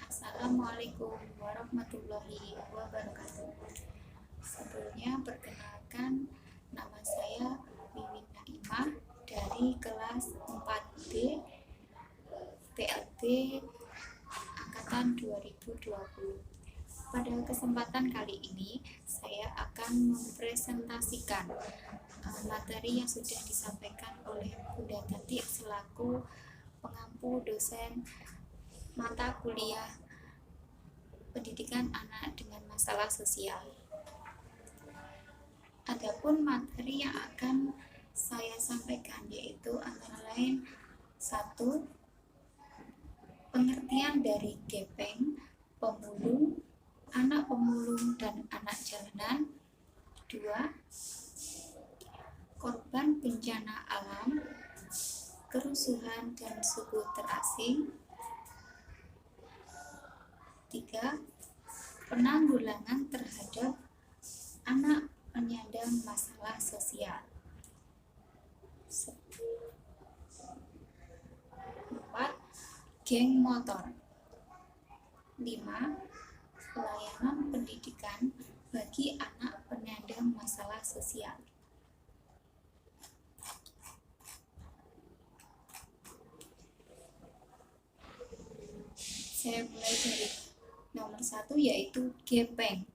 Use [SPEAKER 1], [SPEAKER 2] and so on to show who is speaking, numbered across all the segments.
[SPEAKER 1] Assalamualaikum warahmatullahi wabarakatuh. Sebelumnya perkenalkan, nama saya Wiwin Naimah dari kelas 4B PLB Angkatan 2020. Pada kesempatan kali ini saya akan mempresentasikan materi yang sudah disampaikan oleh Bunda Tati selaku pengampu dosen mata kuliah pendidikan anak dengan masalah sosial. Adapun materi yang akan saya sampaikan yaitu antara lain 1. Pengertian dari gepeng, pemulung, anak pemulung dan anak jalanan. 2. Korban bencana alam, kerusuhan dan suku terasing. 3. Penanggulangan terhadap anak penyandang masalah sosial. 4. Geng motor. 5. Pelayanan pendidikan bagi anak penyandang masalah sosial. Saya mulai dari nomor 1 yaitu gepeng.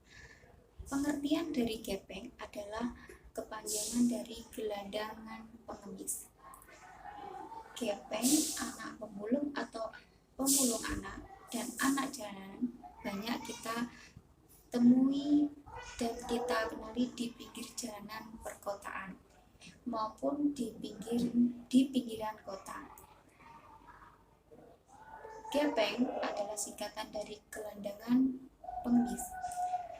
[SPEAKER 1] Pengertian dari gepeng adalah kepanjangan dari gelandangan pengemis. Gepeng, anak pemulung atau pemulung anak dan anak jalanan banyak kita temui dan kita kenali di pinggir jalanan perkotaan maupun di pinggiran kota. Gepeng adalah singkatan dari gelandangan pengemis,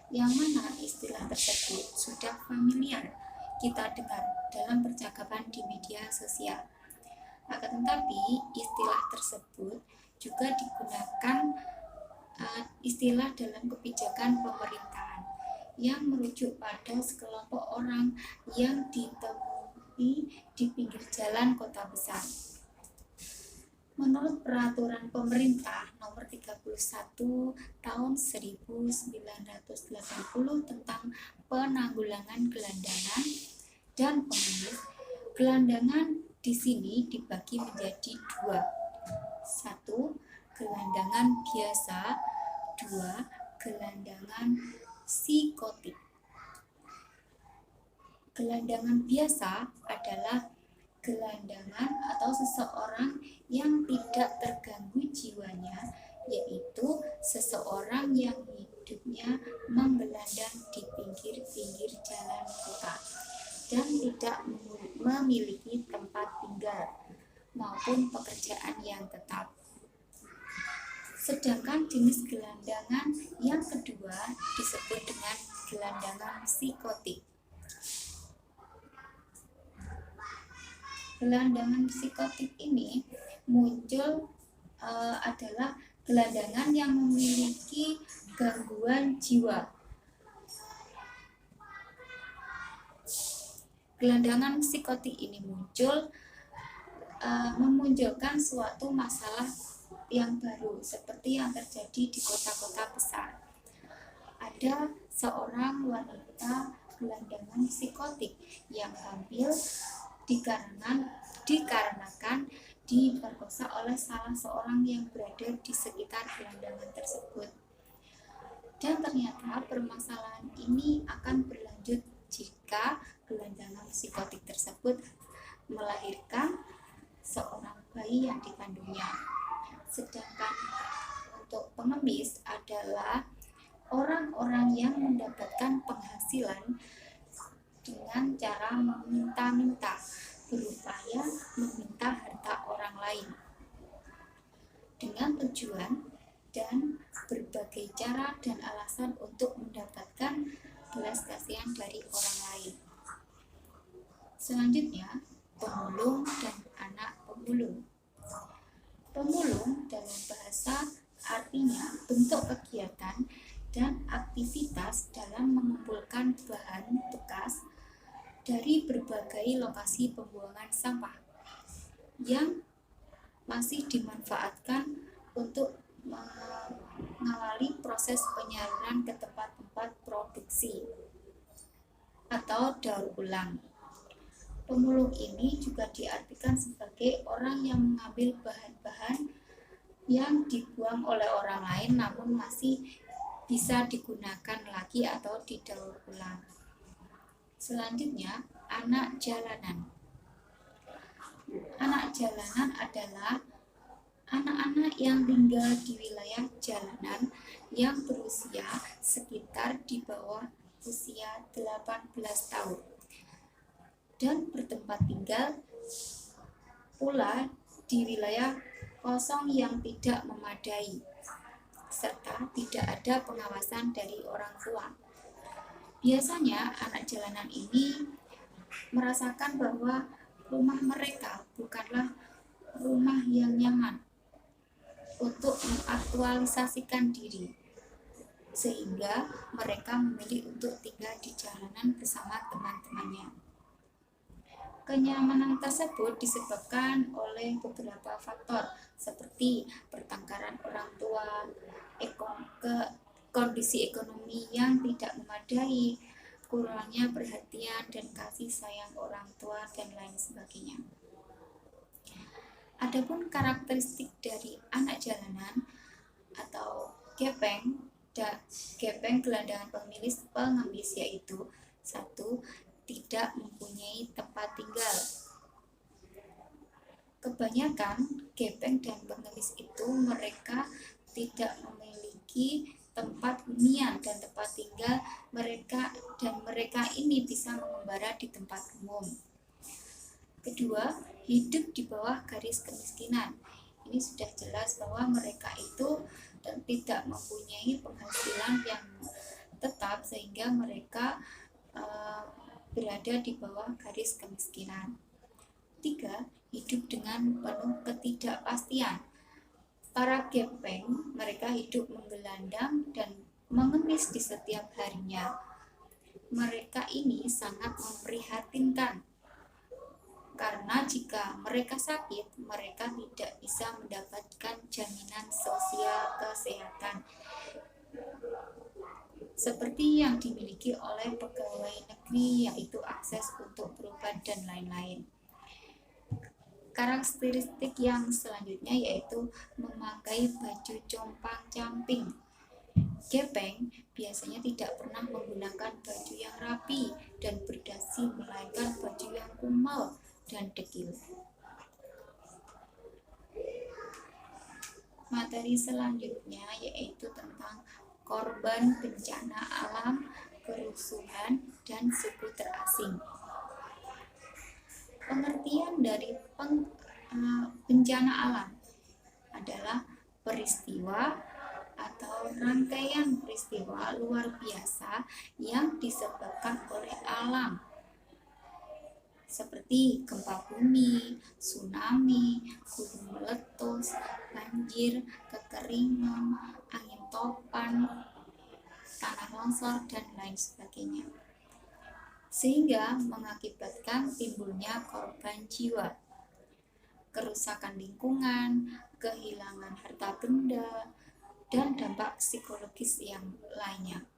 [SPEAKER 1] yang mana istilah tersebut sudah familiar kita dengar dalam percakapan di media sosial. Akan tetapi istilah tersebut juga digunakan istilah dalam kebijakan pemerintahan yang merujuk pada sekelompok orang yang ditemui di pinggir jalan kota besar. Menurut peraturan pemerintah nomor 31 tahun 1980 tentang penanggulangan gelandangan dan pengemis, gelandangan di sini dibagi menjadi 2. 1. Gelandangan biasa. 2. Gelandangan psikotik. Gelandangan biasa adalah gelandangan atau seseorang yang tidak terganggu jiwanya, yaitu seseorang yang hidupnya menggelandang di pinggir-pinggir jalan kota dan tidak memiliki tempat tinggal maupun pekerjaan yang tetap. Sedangkan jenis gelandangan yang kedua disebut dengan gelandangan psikotik. Gelandangan psikotik ini muncul adalah gelandangan yang memiliki gangguan jiwa. Gelandangan psikotik ini memunculkan suatu masalah yang baru seperti yang terjadi di kota-kota besar. Ada seorang wanita gelandangan psikotik yang hamil dikarenakan diperkosa oleh salah seorang yang berada di sekitar gelandangan tersebut. Dan ternyata permasalahan ini akan berlanjut jika gelandangan psikotik tersebut melahirkan seorang bayi yang dikandungnya. Sedangkan untuk pengemis adalah orang-orang yang mendapatkan penghasilan dengan cara meminta-minta, berupaya meminta harta orang lain dengan tujuan dan berbagai cara dan alasan untuk mendapatkan belas kasihan dari orang lain. Selanjutnya, pemulung dan anak pemulung. Pemulung dalam bahasa artinya bentuk kegiatan dan aktivitas dalam mengumpulkan bahan bekas dari berbagai lokasi pembuangan sampah yang masih dimanfaatkan untuk mengawali proses penyaluran ke tempat-tempat produksi atau daur ulang. Pemulung ini juga diartikan sebagai orang yang mengambil bahan-bahan yang dibuang oleh orang lain namun masih bisa digunakan lagi atau didaur ulang. Selanjutnya, anak jalanan. Anak jalanan adalah anak-anak yang tinggal di wilayah jalanan yang berusia sekitar di bawah usia 18 tahun dan bertempat tinggal pula di wilayah kosong yang tidak memadai serta tidak ada pengawasan dari orang tua. Biasanya anak jalanan ini merasakan bahwa rumah mereka bukanlah rumah yang nyaman untuk mengaktualisasikan diri, sehingga mereka memilih untuk tinggal di jalanan bersama teman-temannya. Kenyamanan tersebut disebabkan oleh beberapa faktor seperti pertengkaran orang tua, kondisi ekonomi yang tidak memadai, kurangnya perhatian dan kasih sayang orang tua, dan lain sebagainya. Adapun karakteristik dari anak jalanan atau gepeng gelandangan pengemis yaitu: 1. Tidak mempunyai tempat tinggal. Kebanyakan gepeng dan pengemis itu mereka tidak memiliki tempat hunian dan tempat tinggal mereka, dan mereka ini bisa mengembara di tempat umum. Kedua, hidup di bawah garis kemiskinan. Ini sudah jelas bahwa mereka itu tidak mempunyai penghasilan yang tetap sehingga mereka berada di bawah garis kemiskinan. 3. Hidup dengan penuh ketidakpastian. Para gepeng mereka hidup menggelandang dan mengemis di setiap harinya. Mereka ini sangat memprihatinkan karena jika mereka sakit, mereka tidak bisa mendapatkan jaminan sosial kesehatan seperti yang dimiliki oleh pegawai negeri, yaitu akses untuk berobat dan lain-lain. Karakteristik yang selanjutnya yaitu memakai baju compang-camping. Gepeng biasanya tidak pernah menggunakan baju yang rapi dan berdasi, melainkan baju yang kumal dan dekil. Materi selanjutnya yaitu tentang korban bencana alam, kerusuhan, dan suku terasing. Pengertian dari bencana alam adalah peristiwa atau rangkaian peristiwa luar biasa yang disebabkan oleh alam, seperti gempa bumi, tsunami, gunung meletus, banjir, kekeringan, angin topan, tanah longsor, dan lain sebagainya, sehingga mengakibatkan timbulnya korban jiwa, kerusakan lingkungan, kehilangan harta benda, dan dampak psikologis yang lainnya.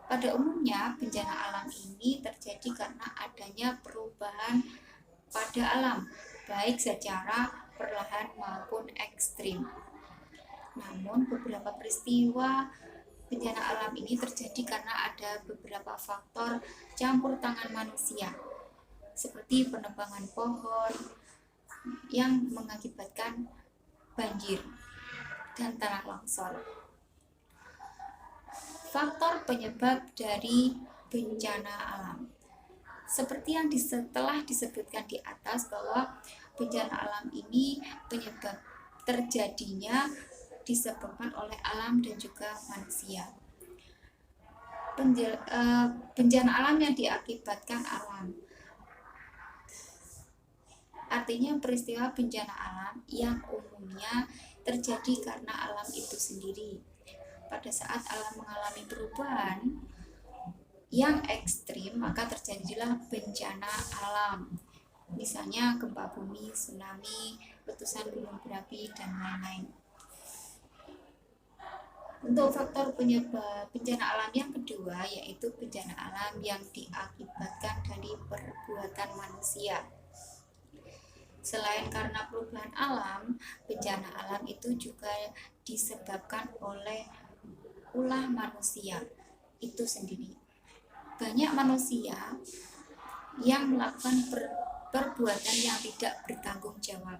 [SPEAKER 1] Pada umumnya, bencana alam ini terjadi karena adanya perubahan pada alam, baik secara perlahan maupun ekstrim. Namun, beberapa peristiwa bencana alam ini terjadi karena ada beberapa faktor campur tangan manusia, seperti penebangan pohon yang mengakibatkan banjir dan tanah longsor. Faktor penyebab dari bencana alam, seperti yang telah disebutkan di atas, bahwa bencana alam ini penyebab terjadinya disebabkan oleh alam dan juga manusia. Bencana alam yang diakibatkan alam artinya peristiwa bencana alam yang umumnya terjadi karena alam itu sendiri. Pada saat alam mengalami perubahan yang ekstrim, maka terjadilah bencana alam. Misalnya gempa bumi, tsunami, letusan gunung berapi, dan lain-lain. Untuk faktor penyebab bencana alam yang kedua yaitu bencana alam yang diakibatkan dari perbuatan manusia. Selain karena perubahan alam, bencana alam itu juga disebabkan oleh ulah manusia itu sendiri. Banyak manusia yang melakukan perbuatan yang tidak bertanggung jawab,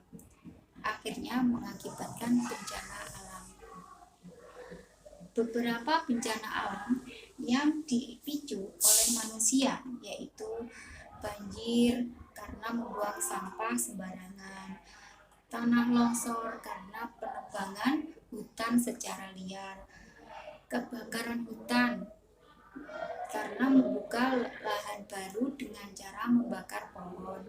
[SPEAKER 1] akhirnya mengakibatkan bencana alam. Beberapa bencana alam yang dipicu oleh manusia yaitu banjir karena membuang sampah sembarangan, tanah longsor karena penebangan hutan secara liar, kebakaran hutan karena membuka lahan baru dengan cara membakar pohon,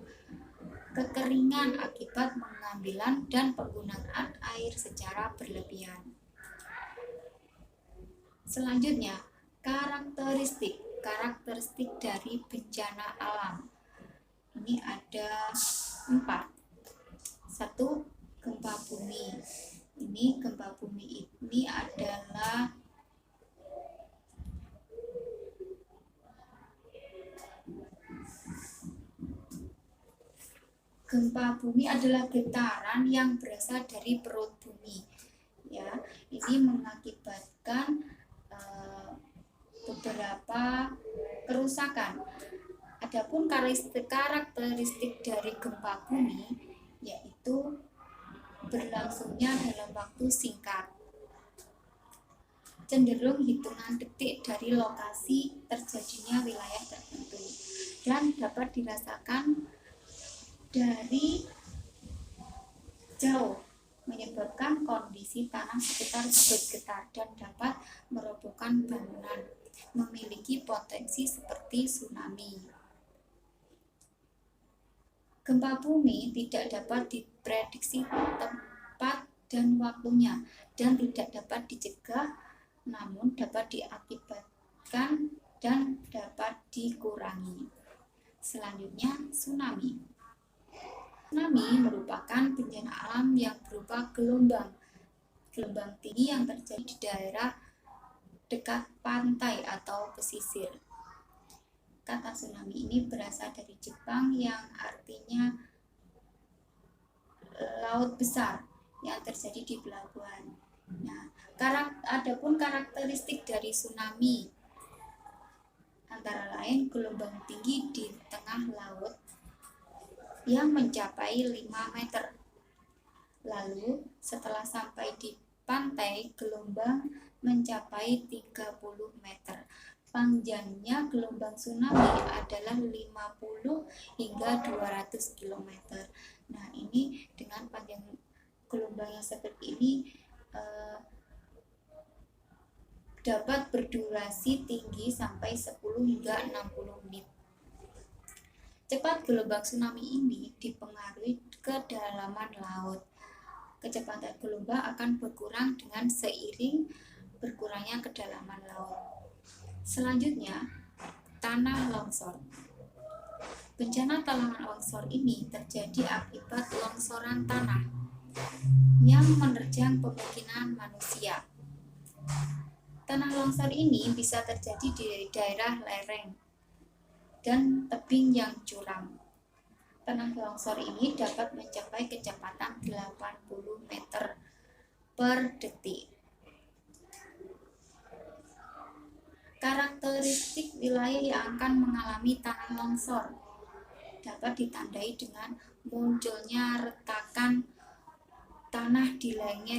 [SPEAKER 1] kekeringan akibat pengambilan dan penggunaan air secara berlebihan. Selanjutnya, karakteristik dari bencana alam. Ini ada 4. 1. Gempa bumi. Ini gempa bumi ini adalah getaran yang berasal dari perut bumi. Ya, ini mengakibatkan beberapa kerusakan. Adapun karakteristik dari gempa bumi yaitu berlangsungnya dalam waktu singkat, cenderung hitungan detik dari lokasi terjadinya wilayah tertentu, dan dapat dirasakan dari jauh, menyebabkan kondisi tanah sekitar bergetar dan dapat merobohkan bangunan, memiliki potensi seperti tsunami. Gempa bumi tidak dapat diprediksi tempat dan waktunya dan tidak dapat dicegah, namun dapat diakibatkan dan dapat dikurangi. Selanjutnya, tsunami. Tsunami merupakan bencana alam yang berupa gelombang tinggi yang terjadi di daerah dekat pantai atau pesisir. Kata tsunami ini berasal dari Jepang yang artinya laut besar yang terjadi di pelabuhan. Nah, adapun karakteristik dari tsunami antara lain gelombang tinggi di tengah laut yang mencapai 5 meter. Lalu setelah sampai di pantai, gelombang mencapai 30 meter. Panjangnya gelombang tsunami adalah 50 hingga 200 km. Nah, ini dengan panjang gelombang yang seperti ini dapat berdurasi tinggi sampai 10 hingga 60 menit. Cepat gelombang tsunami ini dipengaruhi kedalaman laut. Kecepatan gelombang akan berkurang dengan seiring berkurangnya kedalaman laut. Selanjutnya, tanah longsor. Bencana tanah longsor ini terjadi akibat longsoran tanah yang menerjang pemukiman manusia. Tanah longsor ini bisa terjadi di daerah lereng dan tebing yang curam. Tanah longsor ini dapat mencapai kecepatan 80 meter per detik. Karakteristik wilayah yang akan mengalami tanah longsor dapat ditandai dengan munculnya retakan tanah di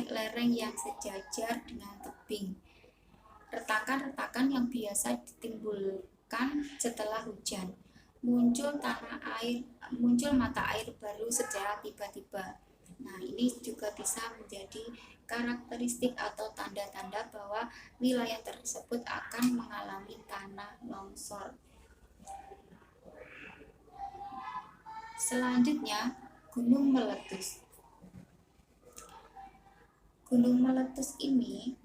[SPEAKER 1] lereng yang sejajar dengan tebing. Retakan-retakan yang biasa ditimbulkan setelah hujan. Muncul mata air baru secara tiba-tiba. Nah, ini juga bisa menjadi karakteristik atau tanda-tanda bahwa wilayah tersebut akan mengalami tanah longsor. Selanjutnya, Gunung meletus. Gunung meletus ini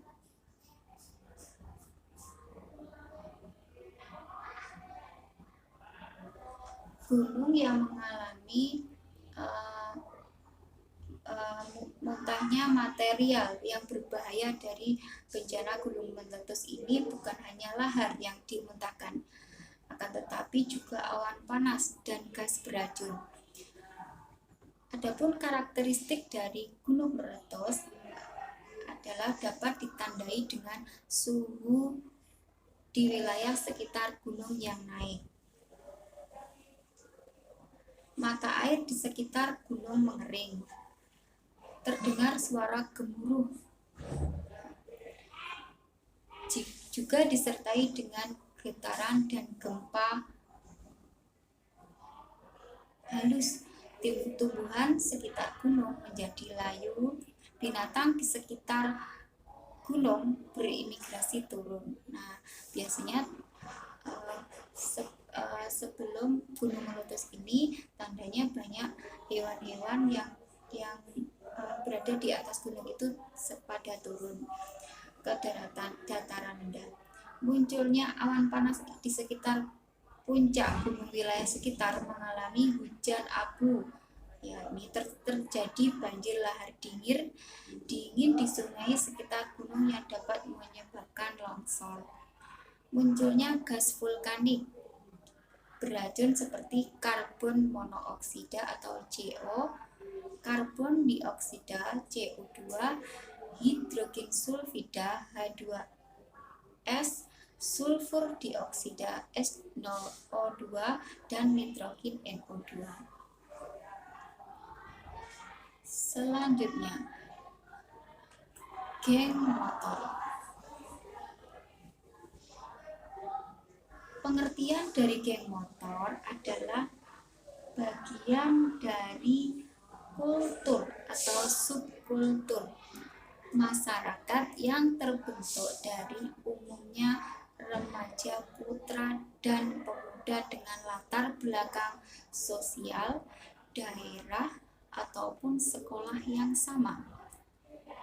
[SPEAKER 1] gunung yang mengalami muntahnya material yang berbahaya. Dari bencana gunung meletus ini bukan hanya lahar yang dimuntahkan, akan tetapi juga awan panas dan gas beracun. Adapun karakteristik dari gunung meletus adalah dapat ditandai dengan suhu di wilayah sekitar gunung yang naik. Mata air di sekitar gunung mengering. Terdengar suara gemuruh. Juga disertai dengan getaran dan gempa halus. Tumbuhan sekitar gunung menjadi layu. Binatang di sekitar gunung berimigrasi turun. Nah, biasanya sebelum gunung meletus ini tandanya banyak hewan-hewan yang berada di atas gunung itu pada turun ke dataran rendah. Munculnya awan panas di sekitar puncak gunung, wilayah sekitar mengalami hujan abu. Ya, ini terjadi banjir lahar dingin di sungai sekitar gunung yang dapat menyebabkan longsor. Munculnya gas vulkanik beracun seperti karbon monoksida atau CO, karbon dioksida CO2, hidrogen sulfida H2S, sulfur dioksida SnO2, dan nitrogen NO2. Selanjutnya, geng motor. Pengertian dari geng motor adalah bagian dari kultur atau subkultur masyarakat yang terbentuk dari umumnya remaja, putra, dan pemuda dengan latar belakang sosial, daerah, ataupun sekolah yang sama,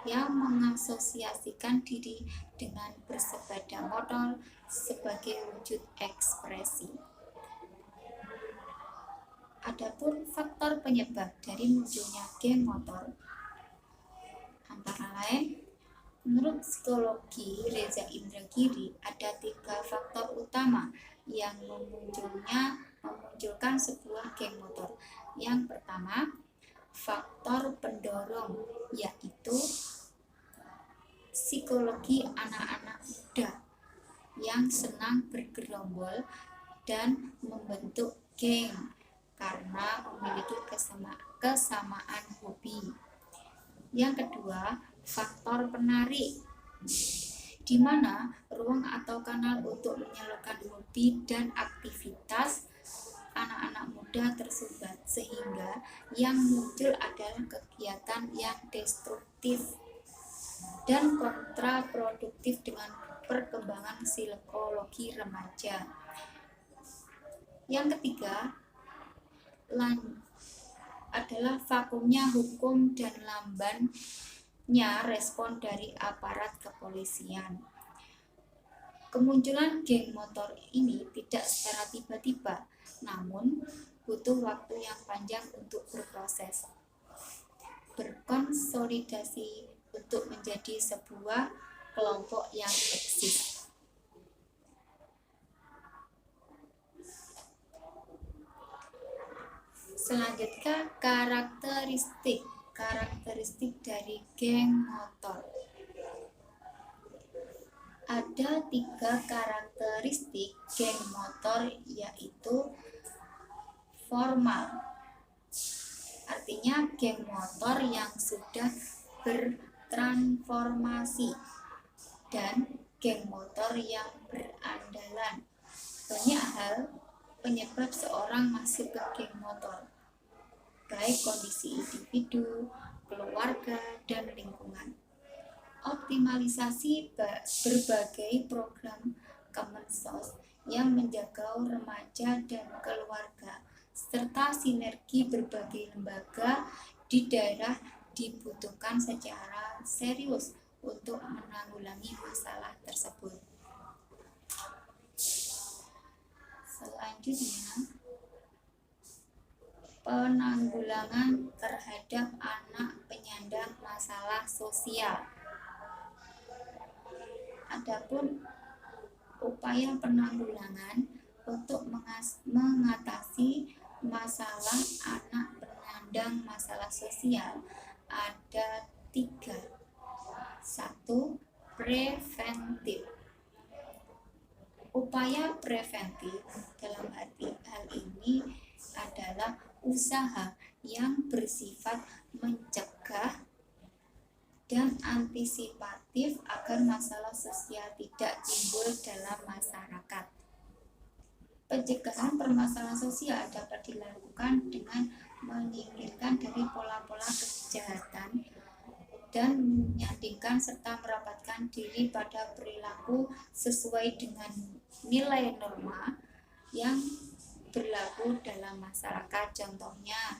[SPEAKER 1] yang mengasosiasikan diri dengan bersepeda motor sebagai wujud ekspresi. Adapun faktor penyebab dari munculnya geng motor antara lain, menurut psikologi Reza Indragiri, ada 3 faktor utama yang memunculkan sebuah geng motor. Yang pertama, faktor pendorong, yaitu psikologi anak-anak muda yang senang bergerombol dan membentuk geng karena memiliki kesamaan hobi. Yang kedua, faktor penarik, di mana ruang atau kanal untuk menyalurkan hobi dan aktivitas anak-anak muda tersumbat, sehingga yang muncul adalah kegiatan yang destruktif dan kontraproduktif dengan perkembangan psikologi remaja. Yang ketiga adalah vakumnya hukum dan lambannya respon dari aparat kepolisian. Kemunculan geng motor ini tidak secara tiba-tiba, namun butuh waktu yang panjang untuk berproses, berkonsolidasi untuk menjadi sebuah kelompok yang eksis. Selanjutnya, karakteristik dari geng motor. Ada 3 karakteristik geng motor, yaitu formal, artinya geng motor yang sudah bertransformasi, dan geng motor yang berandalan. Banyak hal penyebab seorang masuk ke geng motor, baik kondisi individu, keluarga, dan lingkungan. Optimalisasi berbagai program Kemensos yang menjaga remaja dan keluarga serta sinergi berbagai lembaga di daerah dibutuhkan secara serius untuk menanggulangi masalah tersebut. Selanjutnya, penanggulangan terhadap anak penyandang masalah sosial. Adapun upaya penanggulangan untuk mengatasi masalah anak penyandang masalah sosial ada 3. 1. Preventif. Upaya preventif dalam hal ini adalah usaha yang bersifat mencegah dan antisipatif agar masalah sosial tidak timbul dalam masyarakat. Pencegahan permasalahan sosial dapat dilakukan dengan menyingkirkan dari pola-pola kejahatan dan menyandingkan serta merapatkan diri pada perilaku sesuai dengan nilai norma yang berlaku dalam masyarakat. Contohnya,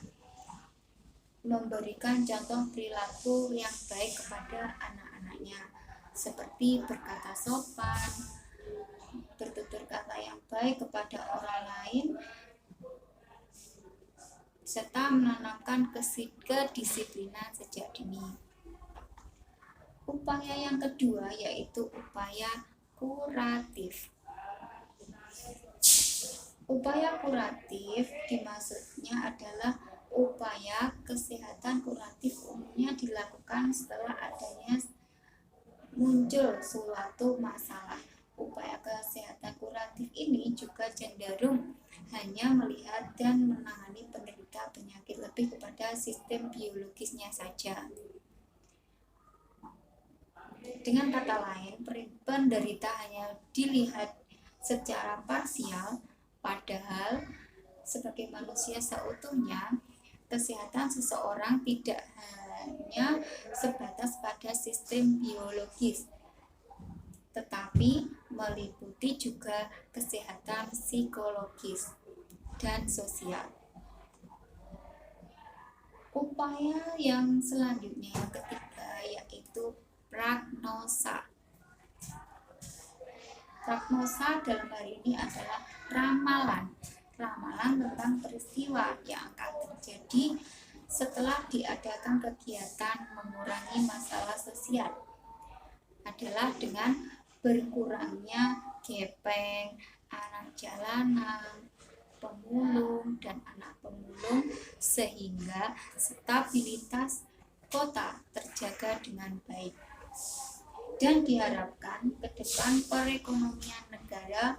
[SPEAKER 1] memberikan contoh perilaku yang baik kepada anak-anaknya, seperti berkata sopan, bertutur kata yang baik kepada orang lain, serta menanamkan kedisiplinan sejak dini. Upaya yang kedua yaitu upaya kuratif. Upaya kuratif dimaksudnya adalah upaya kesehatan kuratif umumnya dilakukan setelah adanya muncul suatu masalah. Upaya kesehatan kuratif ini juga cenderung hanya melihat dan menangani penderita penyakit lebih kepada sistem biologisnya saja. Dengan kata lain, penderita hanya dilihat secara parsial, padahal sebagai manusia seutuhnya, kesehatan seseorang tidak hanya sebatas pada sistem biologis, tetapi meliputi juga kesehatan psikologis dan sosial. Upaya yang selanjutnya yang ketiga yaitu prognosa. Prognosa dalam hal ini adalah ramalan tentang peristiwa yang akan terjadi setelah diadakan kegiatan mengurangi masalah sosial, adalah dengan berkurangnya gepeng, anak jalanan, pemulung, dan anak pemulung, sehingga stabilitas kota terjaga dengan baik. Dan diharapkan ke depan perekonomian negara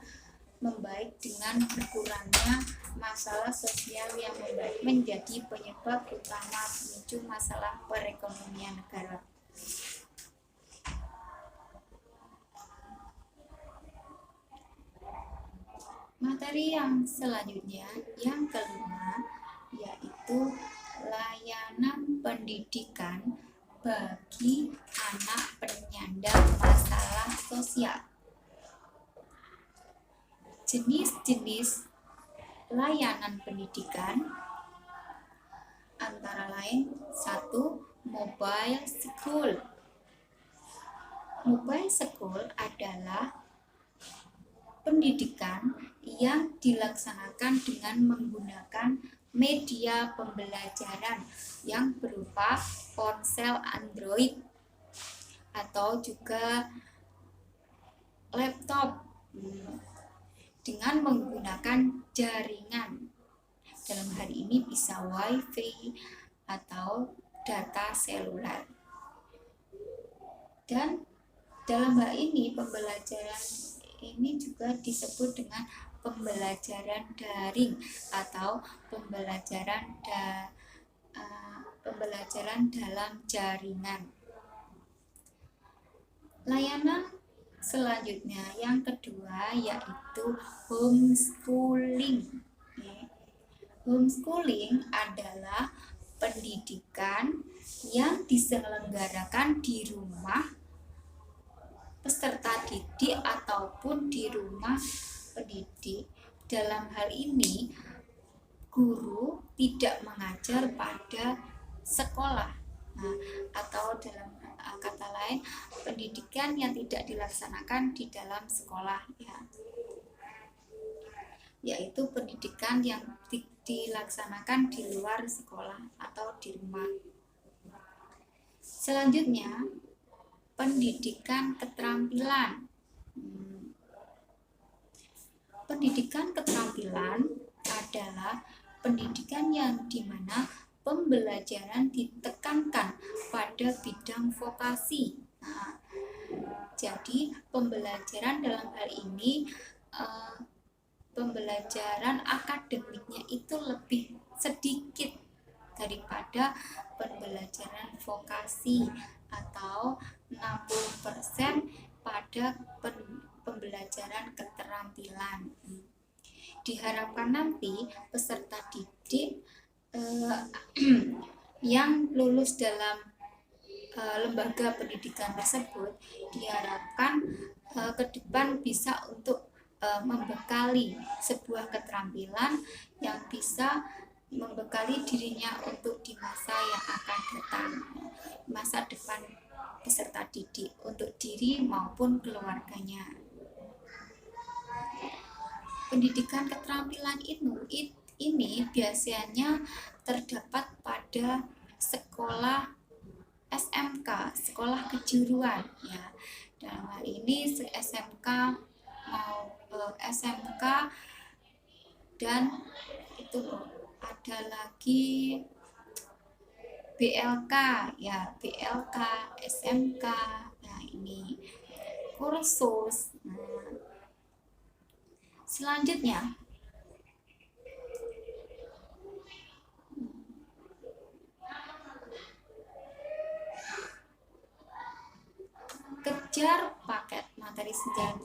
[SPEAKER 1] membaik dengan berkurangnya masalah sosial yang membaik menjadi penyebab utama pemicu masalah perekonomian negara. Materi yang selanjutnya, yang kelima, yaitu layanan pendidikan bagi anak penyandang masalah sosial. Jenis-jenis layanan pendidikan antara lain 1. Mobile school. Mobile school adalah pendidikan yang dilaksanakan dengan menggunakan media pembelajaran yang berupa ponsel Android atau juga laptop dengan menggunakan jaringan. Dalam hal ini bisa WiFi atau data seluler. Dan dalam hal ini pembelajaran ini juga disebut dengan pembelajaran daring atau pembelajaran dalam jaringan. Layanan selanjutnya yang kedua yaitu homeschooling. Homeschooling adalah pendidikan yang diselenggarakan di rumah peserta didik ataupun di rumah pendidik. Dalam hal ini, guru tidak mengajar pada sekolah. Nah, atau dalam kata lain, pendidikan yang tidak dilaksanakan di dalam sekolah, ya, yaitu pendidikan yang dilaksanakan di luar sekolah atau di rumah. Selanjutnya, pendidikan keterampilan. Pendidikan keterampilan adalah pendidikan yang dimana pembelajaran ditekankan pada bidang vokasi. Nah, jadi pembelajaran dalam hal ini pembelajaran akademiknya itu lebih sedikit daripada pembelajaran vokasi, atau 60% pada pembelajaran keterampilan. Diharapkan nanti peserta didik yang lulus dalam lembaga pendidikan tersebut diharapkan ke depan bisa untuk membekali sebuah keterampilan yang bisa membekali dirinya untuk di masa yang akan datang, masa depan peserta didik, untuk diri maupun keluarganya. Pendidikan keterampilan ini biasanya terdapat pada sekolah SMK, sekolah kejuruan, ya. Dalam hal ini SMK dan itu ada lagi BLK, ya, BLK, SMK. Nah, ini kursus. Selanjutnya, kejar paket. Materi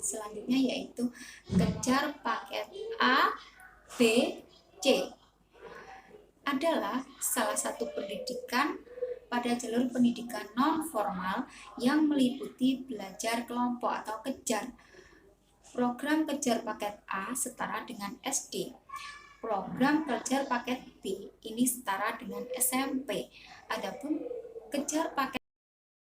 [SPEAKER 1] selanjutnya yaitu kejar paket A, B, C. Adalah salah satu pendidikan pada jalur pendidikan non formal yang meliputi belajar kelompok atau kejar. Program kejar paket A setara dengan SD. Program kejar paket B ini setara dengan SMP. Adapun kejar paket